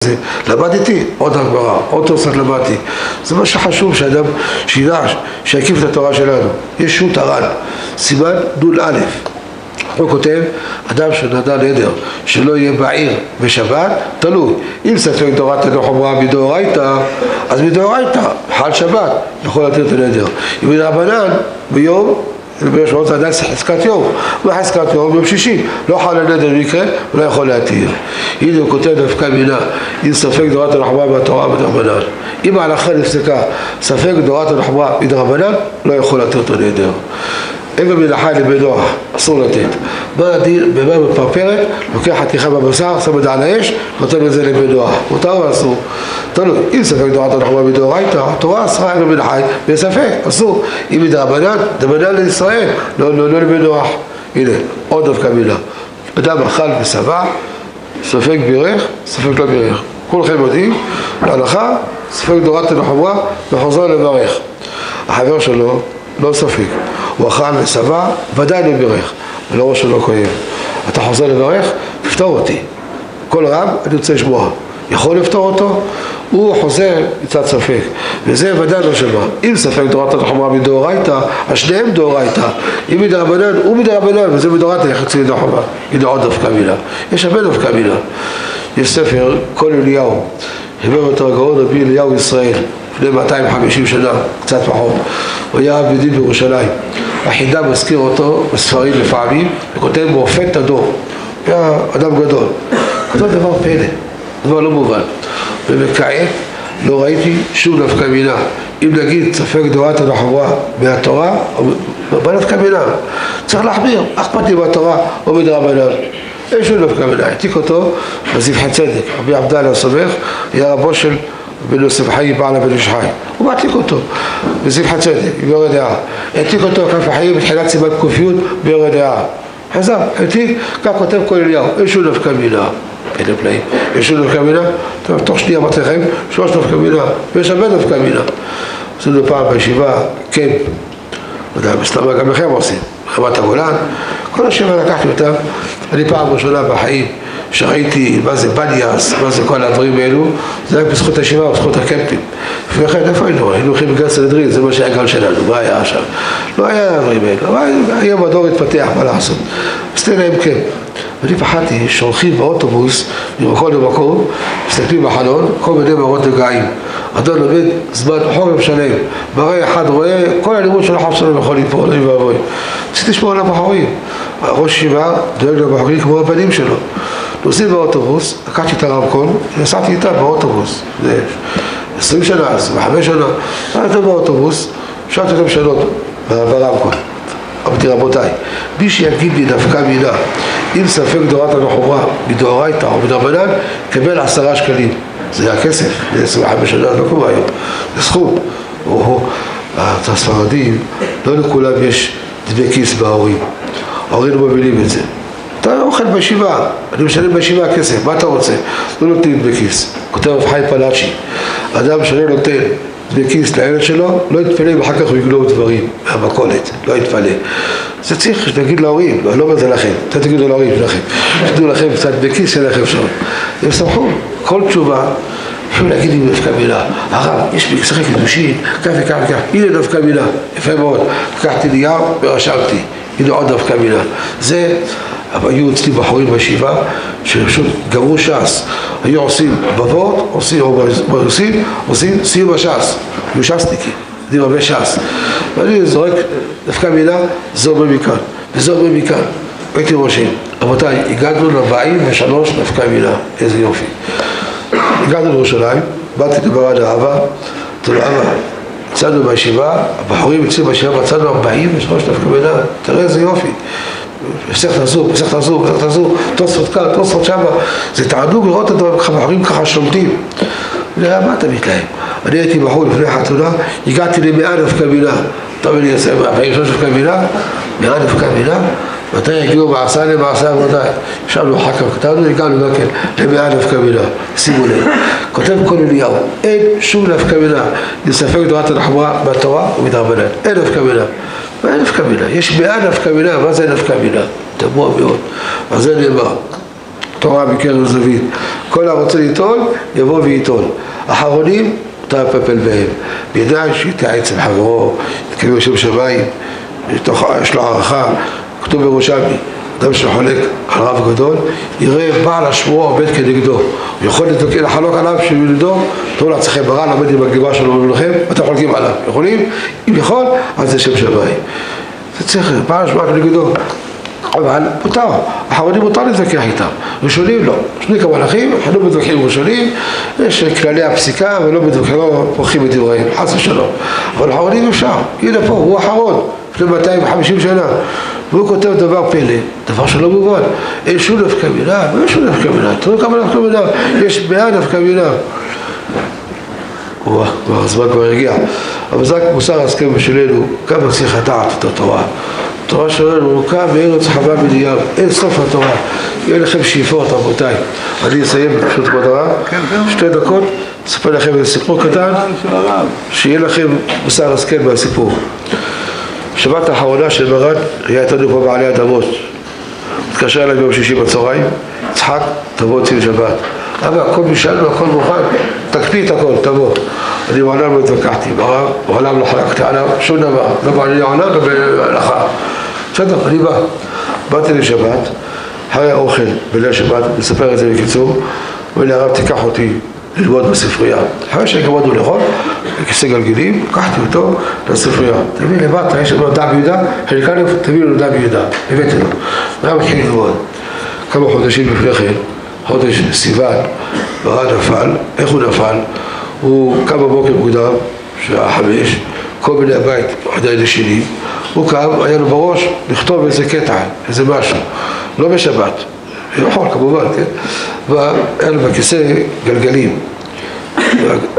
זה. למדתי, עוד הגמרא, עוד תוספות למדתי. זה מה שחשוב שאדם שידע, שיקיף את התורה שלנו. יש שו"ת הר"ן, סימן נ"א. הוא כותב, אדם שנדע נדר שלא יהיה בעיר בשבת, תלוי. אם ספק דאורייתא דחומרא מדאורייתא, אז מדאורייתא, חל שבת, יכול להתיר את הנדר. אם מדרבנן, ביום, ביום זה עדיין חזקת יום, בחזקת יום, ביום שישי, לא חל הנדר במקרה, ולא יכול להתיר. הנה הוא כותב דווקא מינה, אם ספק דאורייתא דחומרא מהתורה מדרבנן. אם ההלכה נפסקה, ספק דאורייתא דחומרא מדרבנן, לא יכול להתיר את הנדר. עבר מלאכה לבן נוח, אסור לתת. מה הדין, במה בפרפרת, לוקח חתיכה בבשר, שם את זה על האש, נותן את זה לבן נוח. מותר או אסור? תלוי, אם ספק דאורייתא דחומרא מדאורייתא, התורה אסרה עבר מלאכה, בספק, אסור. אם מדרבנן, דרבנן לישראל, לא לבן נוח. הנה, עוד דווקא מילה. אדם אכל ושבע, ספק בירך, ספק לא בירך. כולכם יודעים, להלכה, ספק דאורייתא דחומרא, וחוזר לברך. החבר שלו, לא ספק. הוא אכל ושבע, ודאי לא בירך, ולא ראש שלו כהן. אתה חוזר לברך, תפתור אותי. כל רב, אני רוצה לשמוע. יכול לפתור אותו? הוא חוזר מצד ספק. וזה ודאי לא שמה. אם ספק דאורייתא דחומרא מדאורייתא, אז שניהם דאורייתא. אם מדרבנן, הוא מדרבנן, וזה מדאורייתא יחצי דחומרא. הנה עוד דווקא מילה. יש הרבה דווקא מילה. יש ספר, כל אליהו. הביא אותו הגאון רבי אליהו ישראל. לפני 250 שנה, קצת פחות. הוא היה רב בית דין בירושלים. החידה מזכיר אותו בספרים לפעמים, וכותב מופת הדור. היה אדם גדול. כתוב דבר פלא, דבר לא מובן. ובכעת לא ראיתי שום נפקא מינה. אם נגיד ספק דאורייתא דחומרא מהתורה, מה נפקא מינה? צריך להחמיר, אכפת לי מהתורה או מדרבנן. אין שום נפקא מינה. העתיק אותו בזבחי צדק. רבי עבדאללה הסומך היה רבו של בן יוסף חי בעל בן איש חי. הוא מעתיק אותו בזבחי צדק, ביורה דעה. העתיק אותו כף החיים בתחילת סימן קופיות ביורה דעה. חזר, העתיק, כך כותב כל אליהו. אין שום נפקא מינה. אין פלאים. יש שום נפקא מינה? תוך שנייה אמרתי לכם, 3 נפקא מינה. ויש הרבה נפקא מינה. עשינו פעם בישיבה, קמפ. לא יודע, מסתמה גם לכם עושים. רמת הגולן. כל השבוע לקחתי אותם. אני פעם ראשונה בחיים שראיתי מה זה בניאס, מה זה כל הדברים האלו, זה רק בזכות הישיבה, בזכות הקמפים. לפני כן, איפה היינו? היינו הולכים בגן סנהדרין, זה מה שהיה גל שלנו, מה היה עכשיו? לא היה הדברים האלו, אבל היום הדור התפתח, מה לעשות? עשיתי להם קמפ. ואני פחדתי שהולכים באוטובוס, ממקום למקום, מסתכלים בחלון, כל מיני מראות נגעים. אדון לומד זמן חורף שלם, מראה אחד רואה, כל הלימוד של החוף שלנו יכול ליפול, לא יבואי. רציתי לשמור על הבחורים. ראש ישיבה דואג לבחורים כמו הבנים שלו. נוסעים באוטובוס, לקחתי את הרמקול, נסעתי איתם באוטובוס. זה 20 שנה, 25 שנה. הייתם באוטובוס, שאלתי אותם שאלות ברמקול. אמרתי רבותיי, מי שיגיד לי דווקא מילה, אם ספק דאורייתא דחומרא מדאורייתא או מדרבנן, קבל 10 שקלים. זה הכסף, זה 25 שנה, לא כמו היום. זה סכום. הספרדים, לא לכולם יש דמי כיס בהורים. ההורים לא מבינים את זה. אתה אוכל בישיבה, אני משלם בישיבה הכסף, מה אתה רוצה? לא נותנים דמי כיס. כותב רב חיים פלאצ'י, אדם שלא נותן דמי כיס לילד שלו, לא יתפלא אם אחר כך הוא יגנוב דברים מהמכולת, לא יתפלא. זה צריך שתגיד להורים, לא אומר זה לכם, אתם תגידו להורים שלכם, שתדעו לכם קצת דמי כיס שלכם שם. הם שמחו, כל תשובה, אפילו להגיד לי דווקא מילה, הרב, יש לי שחק קדושין, כך וכך וכך, הנה דווקא מילה, יפה מאוד, לקחתי נייר ורשמתי, הנה עוד דווקא מילה. זה, היו אצלי בחורים בישיבה, שפשוט גמרו ש"ס, היו עושים בבות, עושים סיום הש"ס, היו ש"סניקים, יודעים הרבה ש"ס. ואני זורק דווקא מילה, זה אומר מכאן, וזה אומר מכאן. הייתי רושם, רבותיי, הגענו ל-43 דווקא מילה, איזה יופי. הגענו לירושלים, באתי לברד האבא, אמרתי לו, אבא, יצאנו בישיבה, הבחורים יצאו בישיבה, מצאנו 43 דווקא מילה, תראה איזה יופי. פסח תעזור, תוספות כאן, תוספות שמה. זה תענוג לראות את הבחורים ככה שולטים. ולראה, מה אתה מתלהם? אני הייתי בחור לפני חתונה, הגעתי ל100 דווקא מילה. טוב, אני אעשה 43 דווקא מילה, 100 דווקא מילה, מתי יגיעו מעשה למעשה עבודה? ישבנו אחר כך, כתבנו, הגענו גם כן ל100 דווקא מילה. שימו לב, כותב כל אליהו, אין שום דווקא מילה. לספק דאורייתא דחומרא מהתורה ומדרבנן. אין דווקא מילה. מה אין דווקא מילה? יש 100 דווקא מילה, מה זה דווקא מילה? תמוה מאוד. אז זה נאמר, תורה מקרב זווית, כל הרוצה ליטול, יבוא ויטול. אחרונים, אתה מפפל בהם. בידע שיתייעץ עם חברו, יתקבל בשם שמיים, יש לו הערכה, כתוב בירושלמי, אדם שחולק על רב גדול, יראה בעל השבועה עומד כנגדו. הוא יכול לחלוק עליו שבילדו, תראו לעצמכם ברע, למד עם הגליבה שלו במלוכם, ואתם חולקים עליו. יכולים? אם יכול, אז זה שם שמיים. זה צריך, בעל השבועה כנגדו. אבל מותר, אחרונים מותר להתווכח איתם, ראשונים לא, ראשונים כמלאכים, אנחנו לא מתווכחים ראשונים, יש כללי הפסיקה ולא מתווכחים, לא פורחים את דבריהם, חס ושלום, אבל אחרונים אפשר, הנה פה, הוא אחרון, לפני 250 שנה, והוא כותב דבר פלא, דבר שלא מובן, אין שום נפקא מינה, אין שום נפקא מינה, תראו כמה נפקא מינה, יש 100 נפקא מינה. הזמן כבר הגיע, אבל זה מוסר ההשכל בשבילנו, כמה צריך לדעת את התורה. התורה שלנו מורכב ואין עוד חווה בנייר, אין סוף לתורה, יהיה לכם שאיפות רבותיי. אני אסיים פשוט בדרה, 2 דקות, אספר לכם איזה סיפור קטן, שיהיה לכם מוסר השכל מהסיפור. שבת האחרונה של מרן היה איתנו פה בעלי אדמות, התקשר אליי ביום שישי בצהריים, יצחק, תבוא אצלי לשבת. אבל הכל משלנו, הכל מוכן, תקפיא את הכל, תבוא. אני מעולם לא התווכחתי, מעולם לא חלקתי עליו, שום דבר, לא בעלי העולם ובהלכה. בסדר, אני בא. באתי לשבת, אחרי האוכל בליל שבת, נספר את זה בקיצור, ואני הרב תיקח אותי ללמוד בספרייה. אחרי שגמרנו לאכול, בכיסא גלגלים, לקחתי אותו לספרייה. תביא לבטה, יש לנו דע ביהודה, חלקה לב, תביא לנו דע ביהודה. הבאתי לו. והיה מתחיל ללמוד. כמה חודשים לפני כן, חודש סיוון, מרן נפל. איך הוא נפל? הוא קם בבוקר מוקדם, שעה 5, כל מיני הבית עדיין ישנים. הוא קם, היה לו בראש לכתוב איזה קטע, איזה משהו. לא בשבת, יכול כמובן, כן? והיה לו בכיסא גלגלים.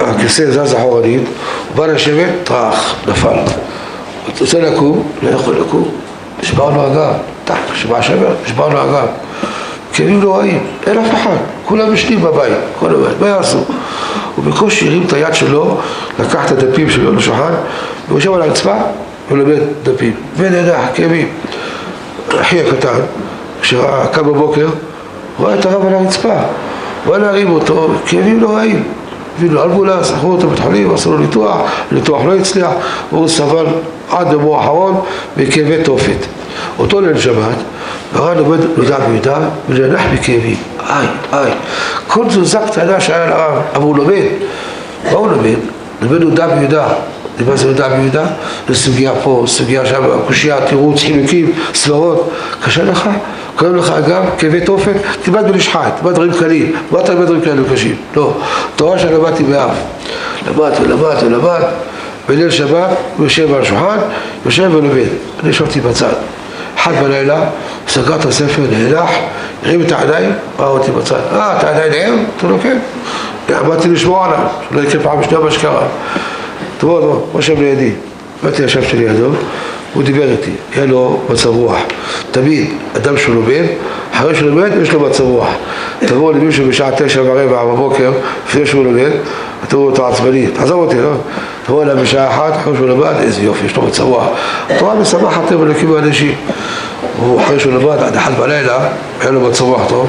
הכיסא זז אחורנית, הוא בא לשבת, טרח, נפל. הוא רוצה לקום, לא יכול לקום. נשבר לו הגב, שבע שבר, נשבר לו הגב. כאבים לא רעים, אין אף אחד, כולם משנים בבית, כל הבית, מה יעשו? הוא בקושי הרים את היד שלו, לקח את הדפים שלו לשולחן, והוא יושב על הרצפה ולמד דפים, ונדע, כאבים. אחי הקטן, כשראה קם בבוקר, הוא ראה את הרב על הרצפה, הוא היה להרים אותו, כאבים לא רעים. הביאו לו אמבולנס, לקחו אותו בית חולים, עשו לו ניתוח לא הצליח, והוא סבל עד יומו האחרון בכאבי תופת. אותו ליל שבת, מרן לומד נודע ביהודה ונאנח בכאבים. כל תזוזה קטנה שהיה לרב, אבל הוא לומד. מה הוא לומד? לומד נודע ביהודה. מה זה נודע ביהודה? זה סוגיה פה, סוגיה שם, קושייה, תירוץ, חילוקים, סברות. קשה לך? קוראים לך אגב, כאבי תופת, תלמד בלשחת, תלמד דברים קלים. מה אתה למד דברים קלים קשים? לא. תורה שלמדתי באב. למד. בליל שבת הוא יושב על השולחן, יושב ולומד. אני ישבתי בצד. 1 בלילה, סגר את הספר, נהלך, הרים את העיניים, ראה אותי בצד. אתה עדיין ער? אתה לא כן. עמדתי לשמוע עליו, שלא יקרה פעם שנייה מה שקרה. תבוא, הוא יושב לידי. באתי ישבתי לידו, הוא דיבר איתי, היה לו מצב רוח. תמיד, אדם שהוא לומד, אחרי שהוא לומד, יש לו מצב רוח. תבוא למישהו בשעה 9:15 בבוקר, לפני שהוא לומד, תראו אותו עצבני, תעזוב אותי, לא? תבוא אליו בשעה 1, אחרי שהוא למד, איזה יופי, יש לו מצב רוח. התורה משמחת ולקים באנשים. הוא אחרי שהוא למד, עד 1 בלילה, היה לו מצב רוח טוב.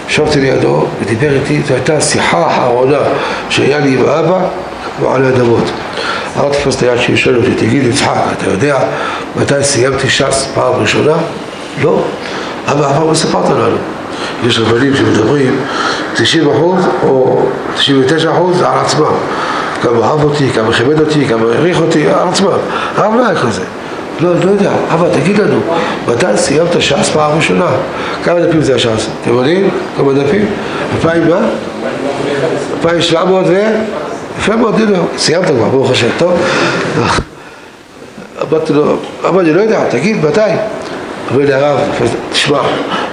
ישבתי לידו ודיבר איתי, זו הייתה השיחה האחרונה שהיה לי עם האבא ועל האדמות. הרב תפס את היד שישאל אותי, תגיד יצחק, אתה יודע מתי סיימתי ש"ס פעם ראשונה? לא. אבא עבר מספרת לנו. יש רבנים שמדברים 90% או 99% על עצמם. כמה אהב אותי, כמה כיבד אותי, כמה העריך אותי, על עצמם. הרב לא היה כזה. לא יודע. אבא, תגיד לנו, מתי סיימת ש"ס פעם ראשונה? כמה דפים זה הש"ס? אתם יודעים? כמה דפים? 2000 מה? 2700 ו... יפה מאוד, סיימת כבר, ברוך השם, טוב? אמרתי לו, אבא, אני לא יודע, תגיד, מתי? אמר לי הרב, תשמע,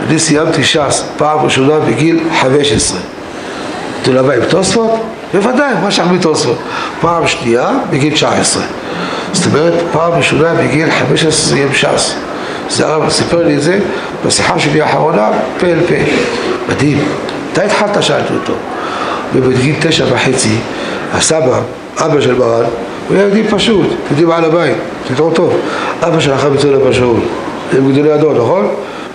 אני סיימתי ש"ס פעם ראשונה בגיל 15. אתה לבא עם תוספות? בוודאי, מה שחמי תוספות. פעם שנייה בגיל 19. זאת אומרת, פעם ראשונה בגיל 15 סיים ש"ס. זה הרב סיפר לי את זה בשיחה שלי האחרונה, פה אל פה. מדהים. אתה התחלת, שאלתי אותו. ובגיל 9.5, הסבא, אבא של מרן, הוא היה יהודי פשוט, יהודי בעל הבית, תתראו טוב. אבא שלך מצוא לבא שאול, הם גדולי הדור, נכון?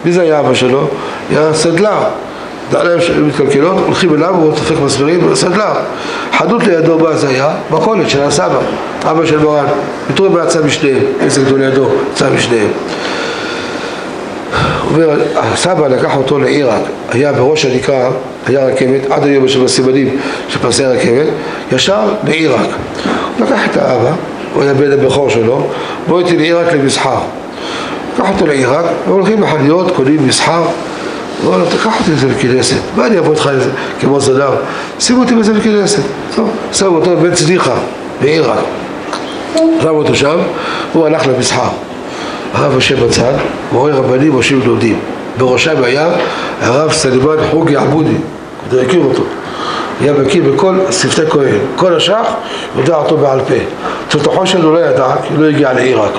מי זה היה אבא שלו? היה סדלר, נעליים שמתקלקלות, הולכים אליו, הוא דופק מסבירים, סדלה. חדות לידו מה זה היה? בקולת של הסבא, אבא של מרן. מתורים מהצע משניהם, איזה גדול לידו, צע משניהם. הוא אומר, הסבא לקח אותו לעיראק, היה בראש הנקרא, היה רכבת, עד היום יש בסימנים של פסי הרכבת, ישר לעיראק. הוא לקח את האבא, הוא היה בן הבכור שלו, בוא איתי לעיראק למסחר. לקח אותו לעיראק, והולכים לחנויות, קונים מסחר, הוא אומר לו, תקח אותי לזה לכנסת, מה אני אבוא איתך לזה כמו זדר? שימו אותי בזה לכנסת. שמו אותו בן צדיחה, בעיראק. שמו אותו שם, הוא הלך למסחר. הרב יושב בצד, הוא רואה רבנים מושיבים לומדים. בראשם היה הרב סלימן חוגי עבודי, אתה מכיר אותו. היה מכיר בכל שפתי כהן, כל השח יודע אותו בעל פה. תותחו שלו לא ידע, כי לא הגיע לעיראק.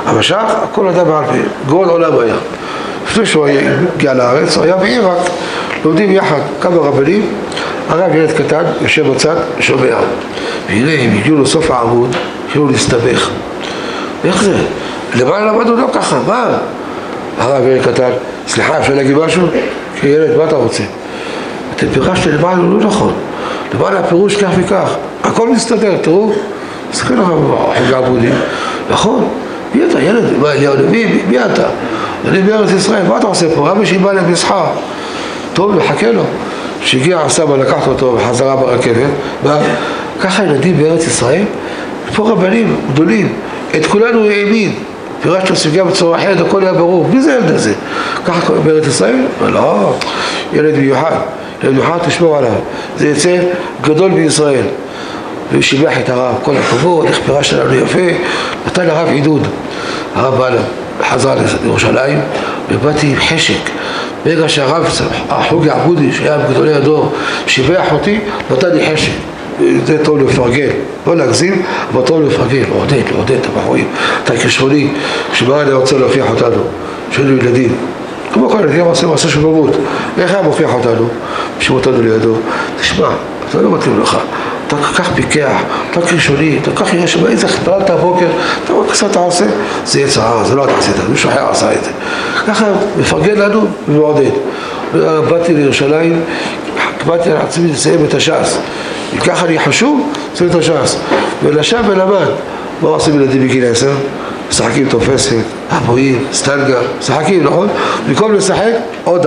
אבל השח, הכל ידע בעל פה, גאון עולם היה. לפני שהוא הגיע לארץ, הוא היה בעיראק, לומדים יחד כמה רבנים, הרב ילד קטן, יושב בצד, שומע. והנה, הם הגיעו לסוף העמוד, כאילו להסתבך. איך זה? למה למדנו לא ככה? מה? הרב ילד קטן, סליחה, אפשר להגיד משהו? כי ילד, מה אתה רוצה? אתם פירשתם למענו לא נכון. למעלה הפירוש כך וכך. הכל מסתדר, תראו. סליחה לך, חוגי עבודי. נכון. מי אתה, ילד? מה, אליהו נביא? מי אתה? אני בארץ ישראל, מה אתה עושה פה? רבי שבא למסחר. טוב, לחכה לו. שהגיע הסבא, לקחת אותו בחזרה ברכבת. ככה ילדים בארץ ישראל, פה רבנים גדולים. את כולנו הוא העמיד. פירשנו סוגיה בצורה אחרת, הכל היה ברור. מי זה ילד הזה? ככה בארץ ישראל? לא, ילד מיוחד. ילד מיוחד תשמור עליו. זה יצא גדול בישראל. והוא שיבח את הרב, כל הכבוד, איך פירשת לנו יפה, נתן לרב עידוד. הרב בא חזר לירושלים, ובאתי עם חשק. ברגע שהרב, החוגי עבודי, שהיה בגדולי הדור, שיבח אותי, נתן לי חשק. זה טוב לפרגן, לא להגזים, אבל טוב לפרגן, לעודד את הבחורים. אתה כשרוני, כשבא אני רוצה להוכיח אותנו, שהיינו ילדים. כמו כל ילדים עושים מעשה של במות. איך היה מוכיח אותנו? משאיר אותנו לידו. תשמע, זה לא מתאים לך. אתה כך פיקח, אתה כראשוני, אתה כך יראה שבא איזה חתרת הבוקר, אתה רואה כסה אתה עושה, זה יהיה צער, זה לא אתה עשית, מישהו אחר עשה את זה. ככה מפרגן לנו ומעודד. באתי לירושלים, באתי על עצמי לסיים את הש"ס. וככה אני חשוב, לסיים את הש"ס. ולשם ולמד, מה עושים ילדים בגיל 10? משחקים תופסת, אבויים, סטנגר, משחקים, נכון? במקום לשחק, עוד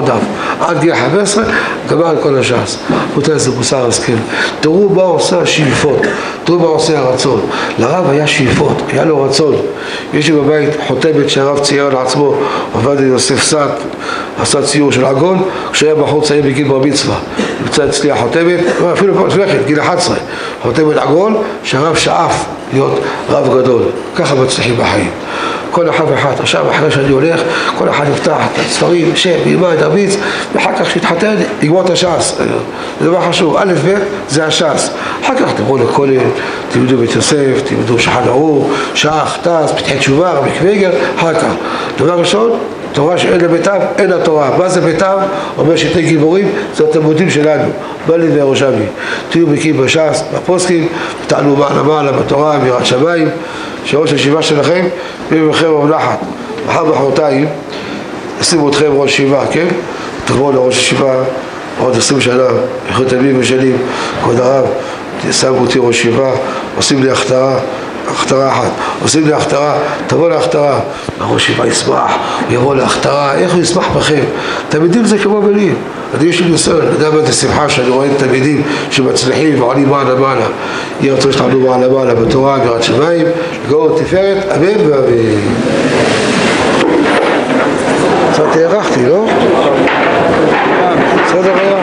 דף. עד גיל 15, גמר את כל הש"ס. נותן איזה מוסר השכל. תראו מה עושה השאיפות, תראו מה עושה הרצון. לרב היה שאיפות, היה לו רצון. יש לי בבית חותמת שהרב צייר לעצמו, עבד עם יוסף סת, עשה ציור של עגול, כשהיה בחור צעיר בגיל בר מצווה. נמצא אצלי החותמת, אפילו לפני גיל 11, חותמת עגול, שהרב שאף להיות רב גדול. ככה מצליחים בחיים. כל אחד ואחד, עכשיו אחרי שאני הולך, כל אחד יפתח את הספרים, שם, ילמד, ירביץ, ואחר כך שיתחתן, יגמור את הש"ס. זה דבר חשוב. א' ב' זה הש"ס. אחר כך תבואו לכולל, תלמדו בית יוסף, תלמדו שולחן ערוך, שח, תעש, פתחי תשובה, רבי קוויגר, אחר כך. דבר ראשון, תורה שאין לביתיו, אין התורה. מה זה ביתיו? אומר שתי גיבורים, זה התלמודים שלנו, בלי וירושלמי. תהיו בקיאים בש"ס, בפוסקים, תעלו מעלה בתורה, ביראת שמיים, שראש הישיבה שלכם, ובכם במנחת. מחר מחרתיים, שימו אתכם ראש ישיבה, כן? תבואו לראש ישיבה עוד 20 שנה, יכולים תלמידים ושנים, כבוד הרב, שמו אותי ראש ישיבה, עושים לי הכתרה אחת, עושים לי הכתרה, תבוא להכתרה, הראש ישיבה ישמח, הוא יבוא להכתרה, איך הוא ישמח בכם? תלמידים זה כמו בנים, אני יש לי ניסיון, אני יודע מה זה שמחה שאני רואה תלמידים שמצליחים ועולים מעלה, יהיה רצון שתעלו מעלה בתורה, ביראת שמיים, לגאור תפארת, אמן ואמן. קצת הערכתי, לא? בסדר?